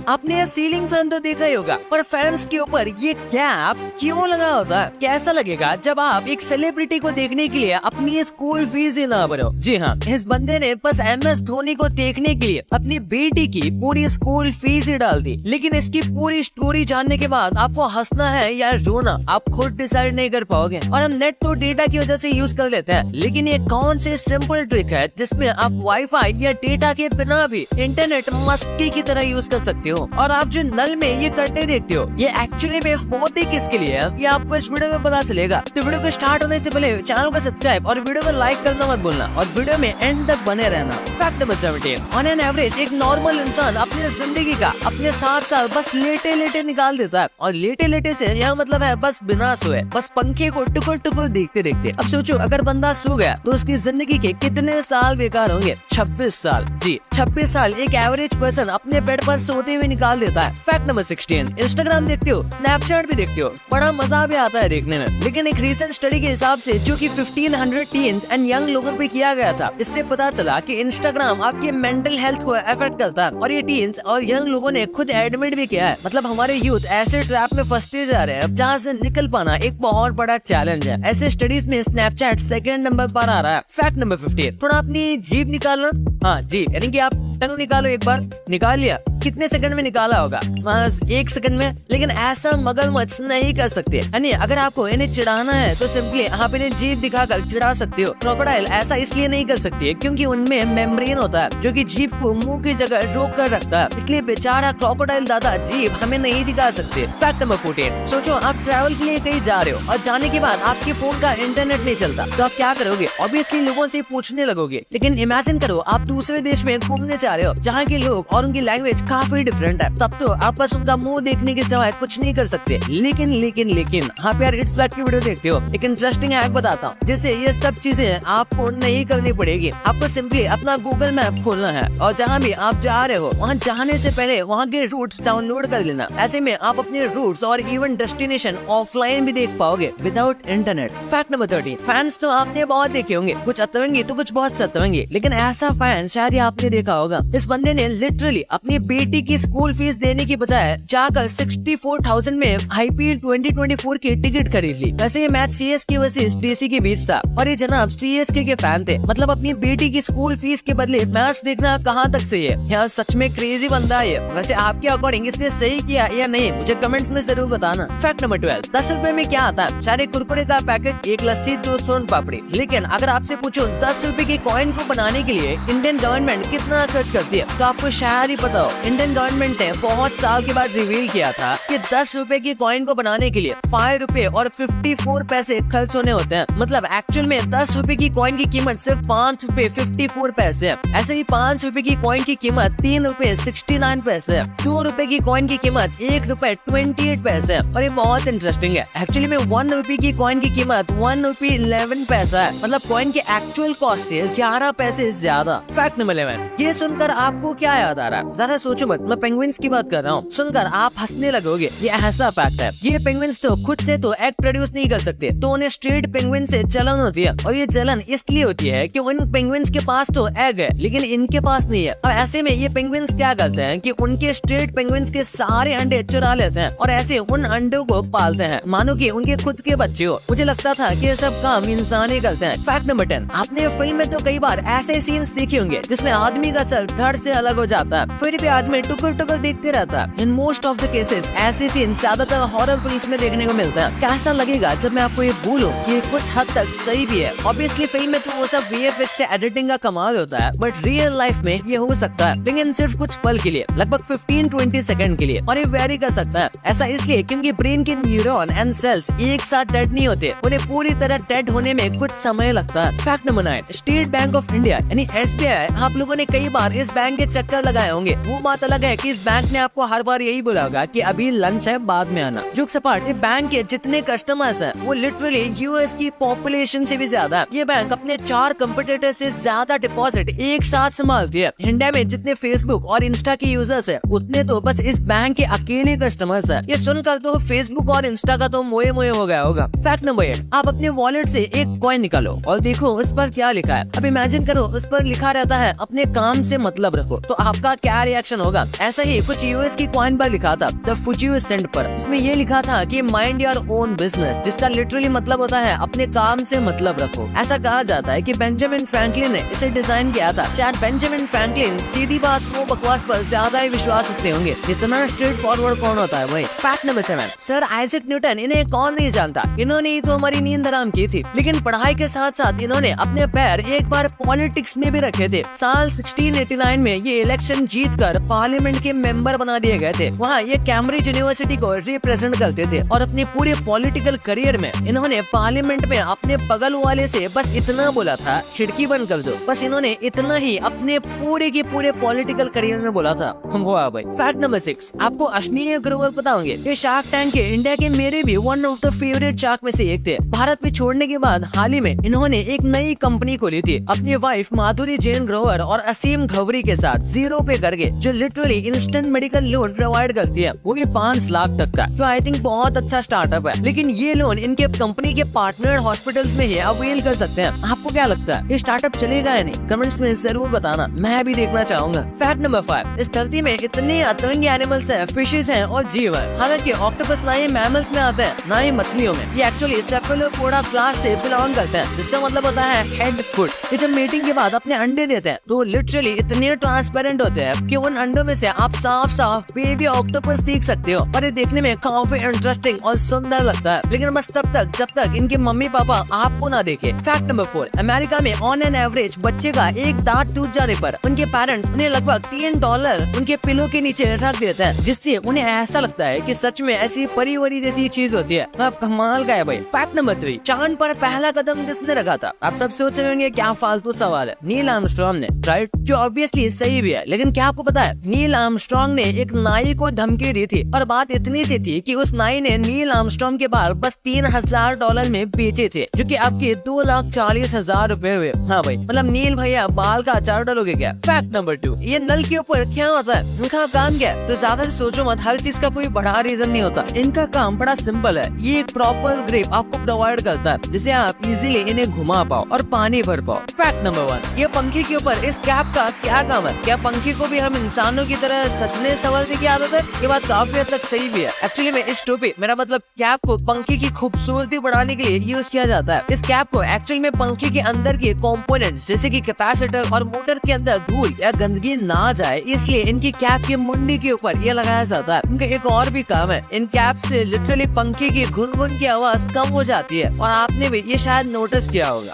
आपने ये ceiling fan तो देखा ही होगा, पर फैंस के ऊपर ये कैप क्यों लगा होता है? कैसा लगेगा जब आप एक सेलिब्रिटी को देखने के लिए अपनी स्कूल फीस ही ना भरो? जी हाँ, इस बंदे ने बस MS धोनी को देखने के लिए अपनी बेटी की पूरी स्कूल फीस ही डाल दी। लेकिन इसकी पूरी स्टोरी जानने के बाद आपको हंसना है या रोना आप खुद डिसाइड नहीं कर पाओगे। और हम नेट तो डेटा की वजह से यूज कर लेते हैं, लेकिन ये कौन सी सिंपल ट्रिक है जिसमें आप वाईफाई या डेटा के बिना भी इंटरनेट मस्ती की तरह यूज कर सकते हो? और आप जो नल में ये करते देखते हो, ये एक्चुअली में होते किसके लिए है, ये आपको इस वीडियो में पता चलेगा। तो वीडियो को स्टार्ट होने से पहले चैनल को सब्सक्राइब और वीडियो को लाइक करना मत भूलना, और वीडियो में एंड तक बने रहना। Fact number 17, on an average एक नॉर्मल इंसान अपनी जिंदगी का अपने 60 साल बस लेटे लेटे निकाल देता है। और लेटे लेटे से यह मतलब है बस बिना सोए, बस पंखे को टुकुर टुकुर देखते देखते। अब सोचो, अगर बंदा सो गया तो उसकी जिंदगी के कितने साल बेकार होंगे? 26 साल। जी, 26 साल एक एवरेज पर्सन अपने बेड पर सोते हुए निकाल देता है। फैक्ट नंबर 16, इंस्टाग्राम देखते हो, स्नैपचैट भी देखते हो, बड़ा मजा भी आता है देखने में। लेकिन एक रिसेंट स्टडी के हिसाब से जो कि 1500 टीन्स एंड यंग लोगों पे किया गया था, इससे पता चला कि इंस्टाग्राम आपके मेंटल हेल्थ को अफेक्ट करता है। और ये टीन्स और यंग लोगों ने खुद एडमिट भी किया है। मतलब हमारे यूथ ऐसे ट्रैप में फंसते जा रहे हैं जहाँ से निकल पाना एक बहुत बड़ा चैलेंज है। ऐसे स्टडीज में स्नैपचैट सेकंड नंबर पर आ रहा है। फैक्ट नंबर 15, थोड़ा अपनी जीभ निकालना। हाँ जी, यानी कि आप टंग निकालो। एक बार निकाल लिया, कितने सेकंड में निकाला होगा? बस 1 सेकंड में। लेकिन ऐसा मगरमच्छ नहीं कर सकते। यानी अगर आपको इन्हें चिढ़ाना है तो सिंपली आप इन्हें जीभ दिखाकर चिढ़ा सकते हो। क्रोकोडाइल ऐसा इसलिए नहीं कर सकती है क्योंकि उनमें मेम्ब्रेन होता है जो कि जीभ को मुंह की जगह रोक कर रखता है, इसलिए बेचारा क्रोकोडाइल दादा जीभ हमें नहीं दिखा सकते। फैक्ट नंबर 14, सोचो आप ट्रैवल के लिए कहीं जा रहे हो और जाने के बाद आपके फोन का इंटरनेट नहीं चलता, तो आप क्या करोगे? ऑब्वियसली लोगों से पूछने लगोगे। लेकिन इमेजिन करो आप दूसरे देश में घूमने जा रहे हो जहाँ के लोग और उनकी लैंग्वेज काफी डिफरेंट है, तब तो आप बस उनका मुंह देखने के सिवाय कुछ नहीं कर सकते। लेकिन लेकिन लेकिन आप यार इट्स फैक्ट की वीडियो देखते हो, एक इंटरेस्टिंग हैक बताता हूँ जिससे ये सब चीजें आपको नहीं करनी पड़ेगी। आपको सिंपली अपना गूगल मैप खोलना है और जहाँ भी आप जा रहे हो वहाँ जाने से पहले वहाँ के रूट्स डाउनलोड कर लेना। ऐसे में आप अपने रूट्स और इवन डेस्टिनेशन ऑफलाइन भी देख पाओगे without internet. Fact number 13, fans तो आपने बहुत देखे होंगे, कुछ अतरंगी तो कुछ बहुत सतरंगी। लेकिन ऐसा फैन शायद आपने देखा होगा, इस बंदे ने लिटरली अपनी बेटी की स्कूल फीस देने की बजाय जाकर 64,000 में IPL 2024 की टिकट खरीद ली। वैसे ये मैच CSK वर्सेस DC के बीच था और ये जनाब CSK के फैन थे। मतलब अपनी बेटी की स्कूल फीस के बदले मैच देखना कहाँ तक सही है? यार सच में क्रेजी बंदा है। वैसे आपके अकॉर्डिंग इसने सही किया या नहीं, मुझे कमेंट्स में जरूर बताना। फैक्ट नंबर 12, 10 रुपए में क्या आता है? शायद कुरकुरे का पैकेट, एक लस्सी, 2 सोन पापड़ी। लेकिन अगर आपसे पूछो 10 रुपए के कॉइन को बनाने के लिए इंडियन गवर्नमेंट कितना खर्च करती है, तो आपको शायद ही पता हो। इंडियन गवर्नमेंट ने बहुत साल के बाद रिवील किया था कि 10 रुपए की कॉइन को बनाने के लिए 5 रुपए और 54 पैसे खर्च होने होते हैं। मतलब एक्चुअल में 10 रुपए की कॉइन की कीमत सिर्फ 5 रुपए 54 पैसे है। ऐसे ही 5 रुपए की कॉइन की कीमत 3 रुपए 69 पैसे है। 2 रुपए की कॉइन की कीमत 1 रुपए 28 पैसे है। और ये बहुत इंटरेस्टिंग है, एक्चुअली में 1 रुपए की कॉइन की कीमत 1 रुपए 11 पैसा है। मतलब कॉइन के एक्चुअल कॉस्ट से 11 पैसे ज्यादा। फैक्ट नंबर 11, ये सुनकर आपको क्या याद आ रहा है? ज्यादा सोचो मत, मैं पेंगुइन्स की बात कर रहा हूँ। सुनकर आप हंसने लगोगे, ये ऐसा फैक्ट है। ये पेंगुइन्स तो खुद से तो एग प्रोड्यूस नहीं कर सकते, तो उन्हें स्ट्रीट पेंगुइन से जलन होती है। और ये जलन इसलिए होती है कि उन पेंगुइन्स के पास तो एग है लेकिन इनके पास नहीं है। और ऐसे में ये पेंगुइन्स क्या करते हैं कि उनके स्ट्रीट पेंगुइन्स के सारे अंडे चुरा लेते हैं और ऐसे उन अंडों को पालते हैं मानो कि उनके खुद के बच्चे हो। मुझे लगता था कि ये सब काम इंसान ही करते हैं। फैक्ट नंबर 10, आपने फिल्म में तो कई बार ऐसे सीन्स देखे होंगे जिसमें आदमी का सर धड़ से अलग हो जाता है, फिर भी आदमी टुकुर टुकुर देखते रहता है। In most of the cases ऐसे सीन ज्यादातर हॉरर फिल्म्स में देखने को मिलता है। कैसा लगेगा जब मैं आपको ये बोलूं कि कुछ हद तक सही भी है? ऑब्वियसली फिल्म में तो वो सब VFX से एडिटिंग का कमाल होता है, बट रियल लाइफ में ये हो सकता है, लेकिन सिर्फ कुछ पल के लिए, लगभग 15-20 सेकंड के लिए। और ये वेरी कर सकता है। ऐसा इसलिए क्योंकि ब्रेन के न्यूरॉन एंड सेल्स एक साथ डेड नहीं होते, उन्हें पूरी तरह डेड होने में कुछ समय लगता है। Fact number 9, state bank of India यानी SBI, आप लोगों ने कई बार इस बैंक के चक्कर लगाए होंगे। वो बात अलग है कि इस बैंक ने आपको हर बार यही बोला होगा कि अभी लंच है, बाद में आना। जो सपाट बैंक के जितने कस्टमर्स हैं वो लिटरली US की पॉपुलेशन से भी ज्यादा है। ये बैंक अपने 4 कंपटीटर से ज्यादा डिपॉजिट एक साथ संभालती है। इंडिया में जितने फेसबुक और इंस्टा के यूजर्स है उतने तो बस इस बैंक के अकेले कस्टमर्स है। ये सुनकर तो फेसबुक और इंस्टा का तो मोए मोए हो गया होगा। फैक्ट नंबर 8, आप अपने वॉलेट से एक कॉइन निकालो और देखो उस पर क्या लिखा है। अब इमेजिन करो उस पर लिखा रहता है अपने काम से मतलब रखो, तो आपका क्या रिएक्शन होगा? ऐसा ही कुछ यूएस की कॉइन पर लिखा था द फुजी सेंट पर। इसमें ये लिखा था कि माइंड योर ओन बिजनेस, जिसका लिटरली मतलब होता है अपने काम से मतलब रखो। ऐसा कहा जाता है कि बेंजामिन फ्रैंकलिन ने इसे डिजाइन किया था। शायद बेंजामिन फ्रैंकलिन सीधी बात वो बकवास पर ज्यादा ही विश्वास रखते होंगे। इतना स्ट्रेट फॉरवर्ड कौन होता है भाई। Fact number 7, sir Isaac Newton, इन्हें कौन नहीं जानता। इन्होंने तो हमारी नींद हराम की थी, लेकिन पढ़ाई के साथ साथ इन्होंने अपने पैर एक बार पॉलिटिक्स में भी रखे थे। साल 1689 में ये इलेक्शन जीतकर पार्लियामेंट के मेंबर बना दिए गए थे। वहाँ ये कैम्ब्रिज यूनिवर्सिटी को रिप्रेजेंट करते थे और अपने पूरे पॉलिटिकल करियर में इन्होंने पार्लियामेंट में अपने बगल वाले से बस इतना बोला था, खिड़की बंद कर दो। बस इन्होंने इतना ही अपने पूरे के पूरे पॉलिटिकल करियर में बोला था। वाह भाई। फैक्ट नंबर 6, आपको अश्नीय ग्रोवर पता होंगे। ये शार्क टैंक के इंडिया के मेरे भी one of the favourite shark में से एक थे। भारत में छोड़ने के बाद हाल ही में इन्होंने एक नई कंपनी खोली थी अपनी वाइफ माधुरी जैन ग्रोवर और असीम घवरी के साथ, 0 पे करके, जो literally instant medical loan provide करती है, वो भी 5 लाख तक का। तो आई थिंक बहुत अच्छा स्टार्टअप है। लेकिन ये लोन इनके कंपनी के पार्टनर हॉस्पिटल्स में ही अवेल कर सकते हैं। आपको क्या लगता है, ये स्टार्टअप चलेगा या नहीं? कमेंट्स में जरूर बताना, मैं भी देखना चाहूंगा। फैक्ट नंबर 5, इस धरती में इतने अतरंगी एनिमल्स हैं, फिशेस हैं और जीव हैं। हालांकि ऑक्टोपस ना ही मैमल्स में आते हैं ना ही मछलियों में। ये एक्चुअली सेफलोपोडा क्लास से बिलोंग करते हैं, जिसका मतलब होता है हेड फुट। ये जब मीटिंग के बाद अपने अंडे देते हैं तो लिटरली इतने ट्रांसपेरेंट होते हैं कि उन अंडों में से आप साफ साफ बेबी ऑक्टोपस देख सकते हो और ये देखने में काफी इंटरेस्टिंग और सुंदर लगता है। लेकिन बस तब तक जब तक इनके मम्मी पापा आपको ना देखे। फैक्ट नंबर 4, अमेरिका में ऑन एन एवरेज बच्चे का एक दांत टूट जाने पर उनके पेरेंट्स उन्हें लगभग $3 उनके पिलो के नीचे रख देते हैं, जिससे उन्हें ऐसा लगता है कि सच में ऐसी परिवरी जैसी चीज होती है। अब कमाल का है भाई। फैक्ट नंबर 3, चांद पर पहला कदम किसने रखा था? आप सब सोच रहे होंगे क्या फालतू सवाल है। नील आर्मस्ट्रॉन्ग ने, राइट, जो ऑब्वियसली सही भी है। लेकिन क्या आपको पता है, नील आर्मस्ट्रॉन्ग ने एक नाई को धमकी दी थी और बात इतनी सी थी कि उस नाई ने नील आर्मस्ट्रॉन्ग के बाल बस $3000 में बेचे थे, जो कि आपके 2,40,000 रुपए हुए। हाँ भाई, मतलब नील भैया बाल का अचार डालोगे क्या? फैक्ट नंबर 2, ये नल के ऊपर क्या होता है, इनका काम क्या है? तो ज्यादा सोचो मत, हर चीज का कोई बड़ा रीजन नहीं होता। इनका काम बड़ा सिंपल है। ये एक प्रॉपर ग्रिप आपको प्रोवाइड करता है, जिससे आप इजीली इन्हें घुमा पाओ और पानी भर पाओ। फैक्ट नंबर 1, ये पंखे के ऊपर इस कैप का क्या काम है? क्या पंखे को भी हम इंसानों की तरह सचने संवरने की आदत है? ये बात काफी हद तक सही भी है। एक्चुअली में इस टोपी, मेरा मतलब कैप को पंखे की खूबसूरती बढ़ाने के लिए यूज किया जाता है। इस कैप को एक्चुअली में पंखे के अंदर के कंपोनेंट्स जैसे कि कैपेसिटर और मोटर के अंदर धूल या गंदगी ना जाए, इसलिए इनकी कैप की मुंडी के ऊपर ये लगाया जाता है। इनका एक और भी काम है, इन कैप से लिटरली पंखे की घुन-घुन की आवाज कम हो जाती है और आपने भी ये शायद नोटिस किया होगा।